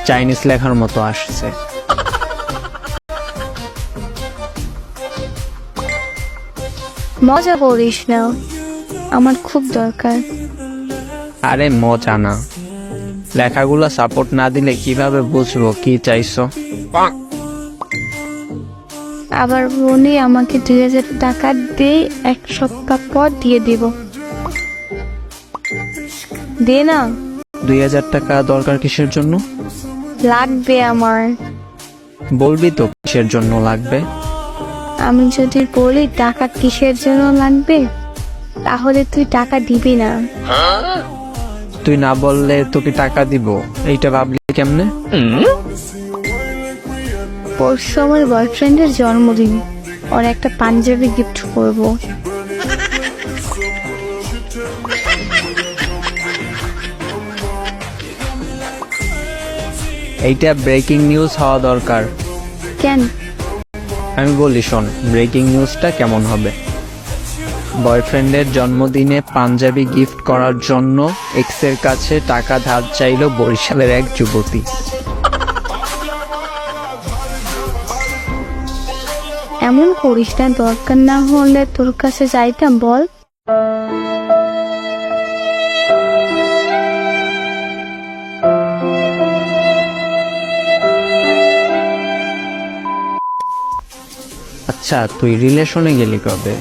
Chinese লেখার মতো আসছে। মজা করিস না, আমার খুব দরকার। আরে মজা না, লেখাগুলো সাপোর্ট না দিলে কিভাবে বুঝবো কি চাইছো? আবার বলি আমাকে 2000 টাকা দে, 1 সপ্তাহ পর দিয়ে দিব। দে না। 2000 টাকা দরকার কিসের জন্য? লাগবে আমার। বলবি তো কিসের জন্য লাগবে? আমি যদি বলি টাকা কিসের জন্য লাগবে, তাহলে তুই টাকা দিবি না। তুই না বললে তোকে টাকা দিব, এইটা ভাবলি কেমনে? পরশু আমার বয়ফ্রেন্ডের জন্মদিন, ওর একটা পাঞ্জাবি গিফট করব। এইটা ব্রেকিং নিউজ হওয়া দরকার। কেন? আমি বলি শোন, ব্রেকিং নিউজটা কেমন হবে। বয়ফ্রেন্ডের জন্মদিনে পাঞ্জাবি গিফট করার জন্য এক্সের কাছে টাকা ধার চাইল বরিশালের এক যুবতী। এমন করিস না, দরকার না হলে তোর কাছে যাইতাম বল। আচ্ছা তুই রিলেশনে গেলি কবে?